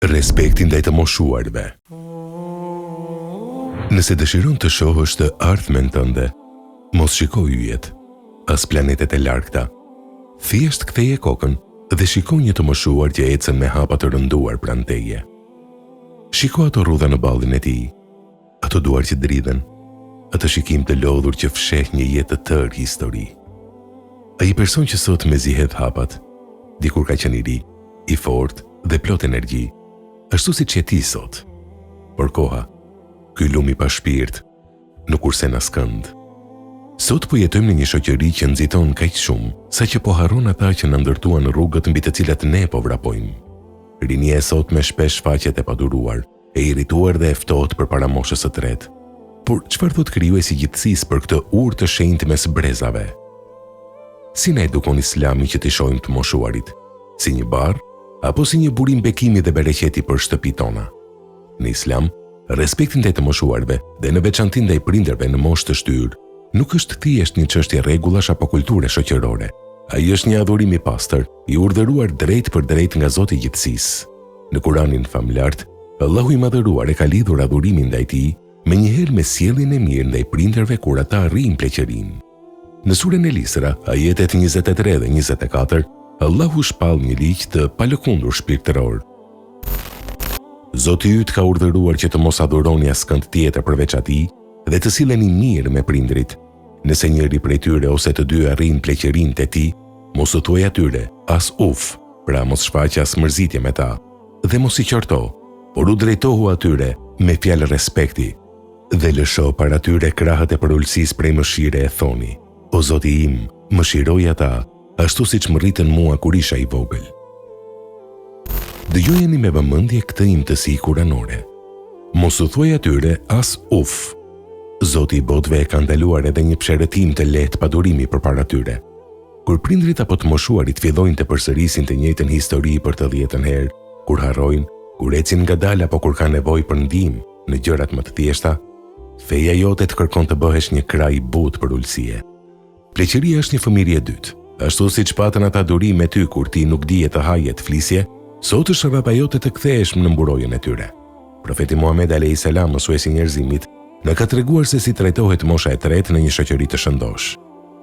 Respekti ndaj të moshuarve. Nëse dëshiron të shohësh të ardhmen tënde, mos shiko yjet, as planetet e largta. Thjesht ktheje kokën dhe shiko një të moshuar që ecën me hapa të rënduar pranë teje. Shiko ato rrudha në ballin e tij, ato duar që dridhen, atë shikim të lodhur që fsheh një jetë të tërë histori. Ai person që sot mezi hedh hapat, dikur ka qenë i ri, i fortë dhe plot energji, ashtu siç je ti sot. Por koha, ky lum i pa shpirt, nuk kursen askënd. Sot po jetojmë në një shoqëri që nxiton kaq shumë, saqë po harron ata që na ndërtuan rrugët mbi të cilat ne po vrapojmë. Rinia e sot me shpesh faqet e paduruar, e irrituar dhe e ftohtë përpara moshës së tretë. Por çfarë thot krijuesi i gjithësisë për këtë urë të shenjtë mes brezave? Si na edukon Islami që t'i shohim të moshuarit? Si një barr apo si një burim bekimi dhe bereqeti për shtëpitë tona? Në Islam, respekti ndaj të moshuarve dhe në veçanti ndaj prindërve në moshë të shtyrë nuk është thjesht një çështje rregullash apo kulture shoqërore. Ai është një adhurim i pastër, i urdhëruar drejt për drejt nga Zoti i gjithësisë. Në Kuranin famlar, Allahu i madhëruar e ka lidhur adhurimin ndaj tij menjëherë me sjelljen e mirë ndaj prindërve kur ata arrin pleqërinë. Në surën El-Isra, ajetet 23 dhe 24, Allahu shpall një ligj të palëkundur shpirtëror. Zoti yt ka urdhëruar që të mos adhuroni askënd tjetër përveç atij dhe të silleni mirë me prindrit. Nëse njëri prej tyre ose të dy arrin pleqërinë te ti, mos u thuaj atyre as uf, pra mos shfaqe as mërzitje me ta, dhe mos i qorto, por u drejtohu atyre me fjalë respekti, dhe lësho para tyre krahët e përulësisë prej mëshire e thoni: O Zoti im, mëshiroj ata, ashtu siç më rritën mua kur isha i vogël. Dëgjojeni me vëmendje këtë imtësi kuranore. Mos u thuaj atyre as uf. Zoti i botëve e ka ndaluar edhe një psherëtim të lehtë padurimi përpara tyre. Kur prindrit apo të moshuarit fillojnë të përsërisin të njëjtën histori për të 10-ën herë, kur harrojnë, kur ecin ngadalë apo kur kanë nevojë për ndihmë në gjërat më të thjeshta, feja jote të kërkon të bëhesh një krah i butë për ulësie. Pleqëria është një fëmijë e dytë. Ashtu siç patën ata duri me ty kur ti nuk dije të haje të flisje, sot është rrapa jote të kthehesh në mburojën e tyre. Profeti Muhammed a.s. mësuesi i njerëzimit na ka treguar se si trajtohet mosha e tretë në një shoqëri të shëndosh.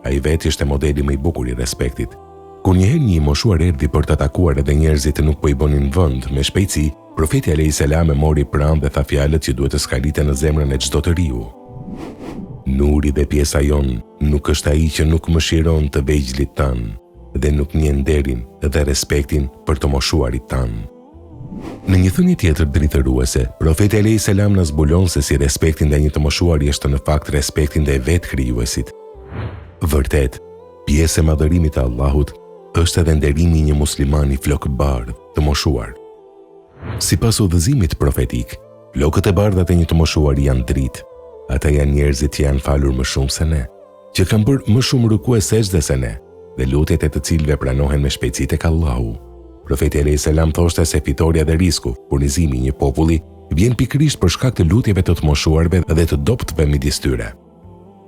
Ai vetë ishte modeli më i bukur i respektit. Kur njëherë një i moshuar erdhi për të atakuar edhe njerëzit nuk po i bënin vend me shpejtësi, profeti a.s. e mori pranë dhe tha fjalët që duhet të skaliten në zemrën e çdo të riu. Nuri dhe pjesa jon nuk është ai që nuk mëshiron të vegjëlit tan dhe nuk njeh nderin dhe respektin për të moshuarit tan. Në një thënie tjetër dritëruese, profeti a.s. na zbulon se si respekti ndaj një të moshuari është në fakt respekti ndaj vetë krijuesit. Vërtet, pjesë e madhërimit të Allahut është edhe nderimi i një muslimani flokbardh të moshuar. Sipas udhëzimit profetik, flokët e bardha të një të moshuari janë dritë. Ata janë njerëzit që janë falur më shumë se ne, që kanë bërë më shumë ruku e sejdë se ne, dhe lutjet e të cilëve pranohen me shpejtësi tek Allahu. Profeti a.s. thoshte se fitoria dhe risku, furnizimi i një populli, vjen pikërisht për shkak të lutjeve të moshuarve dhe të dobtëve midis tyre.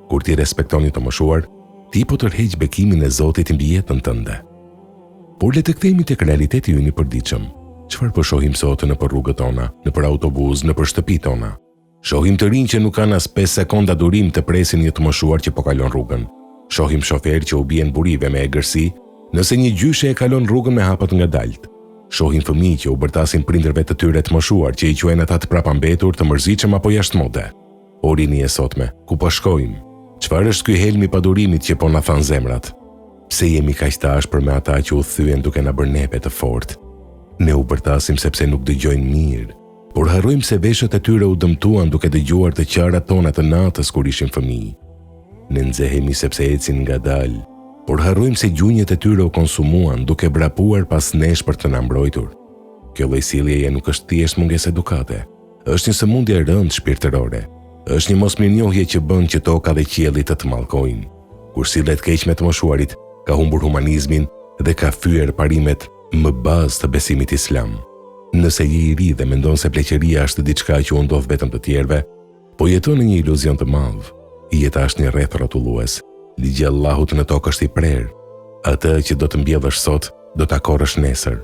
Kur ti respekton të moshuar, ti po tërheq bekimin e Zotit mbi jetën tënde. Por le të kthehemi tek realiteti ynë i përditshëm. Çfarë po shohim sot në rrugët tona, në autobus, në shtëpitë tona? Shohim të rinj që nuk kanë as 5 sekonda durim të presin një të moshuar që po kalon rrugën. Shohim shoferë që u bien burive me egërsi, nëse një gjyshe e kalon rrugën me hapat ngadalt. Shohim fëmijë që u bërtasin prindërve të tyre të moshuar, që i quajnë ata të prapambetur, të mërzitshëm apo jashtëmode. O rini e sotme, ku po shkojmë? Çfarë është ky helm i padurimit që po na than zemrat? Pse jemi kaq të ashpër me ata që u thyen duke na bërë nepe të fortë? Ne u bërtasim sepse nuk dëgjojnë mirë, por harrojmë se veshët e tyre u dëmtuan duke dëgjuar të qarat tona të natës kur ishim fëmijë. Ne nxehemi sepse ecin ngadalë, por harrojmë se gjunjët e tyre u konsumuan duke vrapuar pas nesh për të na mbrojtur. Kjo lloj sjelljeje nuk është thjesht mungesë edukate, është një sëmundje e rëndë shpirtërore. Është një mosmirnjohje që bën që toka dhe qielli të mallkojnë. Kur sillet keq me të moshuarit, ka humbur humanizmin dhe ka fyer parimet më bazë të besimit islam. Nëse je i ri dhe mendon se pleqëria është diçka që u ndodh vetëm të tjerëve, po jeton në një iluzion të madh. Jeta është një rreth rrotullues. Ligji i Allahut në tokë është i prerë. Atë që do të mbjellësh sot, do ta korrësh nesër.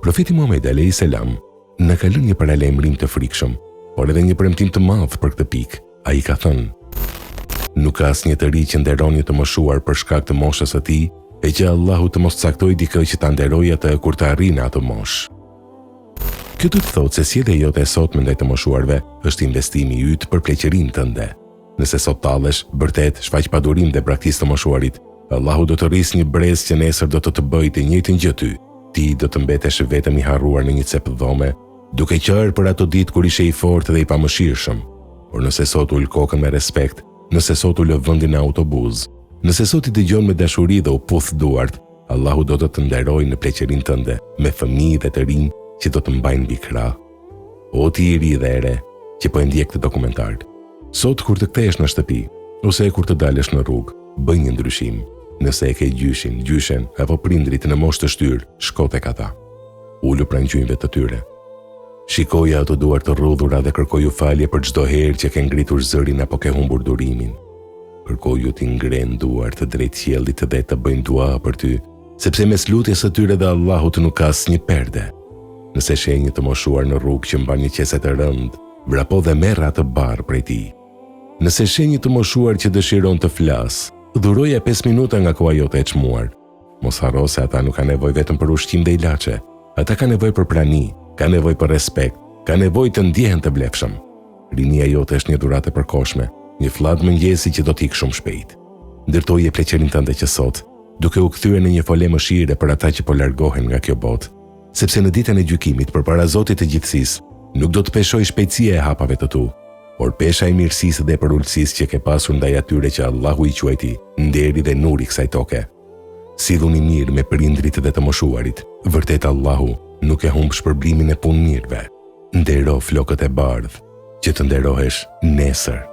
Profeti Muhammed a.s. Në ka lënë një paralajmërim të frikshëm, por edhe një premtim të madh për këtë pikë. Ai ka thënë: "Nuk ka asnjë të ri që nderon një të moshuar për shkak të moshës së tij, e që Allahu të mos caktojë dikë që ta nderojë atë kur të arrijë atë moshë." Kjo do të thotë se sjellja jote e sotme ndaj të moshuarve është investimi yt për pleqërinë tënde. Nëse sot tallesh, vërtet shfaq padurim dhe braktisë të moshuarit, Allahu do të rrisë një brez që nesër do të bëjë të njëjtin gjë ty. Ti do të mbetesh vetëm i harruar në një cep dhome, duke qërë për ato ditë kur ishe i fortë dhe i pamëshirshëm. Por nëse sot ul kokën me respekt, nëse sot u lë vendin në autobus, nëse sot i dëgjon me dashuri dhe u puth duart, Allahu do të nderojë në pleqërinë tënde me fëmijë dhe të rinj që do të mbajnë mbi krah. O ti i ri dhe ere që po e ndjek këtë dokumentar, sot kur të kthehesh në shtëpi ose kur të dalësh në rrugë, bëj një ndryshim. Nëse e ke gjyshin, gjyshen apo prindrit në moshë të shtyrë, shko tek ata. Ulu pranë gjynjve të tyre. Shikoja ato duart të rrudhura dhe kërkoju falje për çdo herë që ke ngritur zërin apo ke humbur durimin. Kërkoju t'i ngren duart të drejt qiellit dhe të bëjnë dua për ty, sepse mes lutjes së tyre dhe Allahut nuk ka asnjë perde. Nëse sheh një të moshuar në rrugë që mban një qese të rënd, vrapo dhe merr atë barr prej tij. Nëse sheh një të moshuar që dëshiron të flas, dhuroje 5 minuta nga koha jote e çmuar. Mos harro se ata nuk kanë nevojë vetëm për ushqim dhe ilaçe. Ata kanë nevojë për prani, kanë nevojë për respekt, kanë nevojë të ndjehen të vlefshëm. Rinia jote është një dhuratë e përkohshme, një fllad mëngjesi që do të ikë shumë shpejt. Ndërtoje pleqërinë tënde që sot, duke u kthyer në një folë mëshire për ata që po largohen nga kjo botë, sepse në ditën e gjykimit përpara Zotit të gjithësisë, nuk do të peshojë shpejtësia e hapave të tu, por pesha e mirësisë dhe përulësisë që ke pasur ndaj atyre që Allahu i quajti nderi dhe nuri kësaj toke. Silluni mirë me prindrit dhe të moshuarit. Vërtet Allahu nuk e humb shpërblimin e punë mirëve. Ndero flokët e bardhë, që të nderohesh nesër.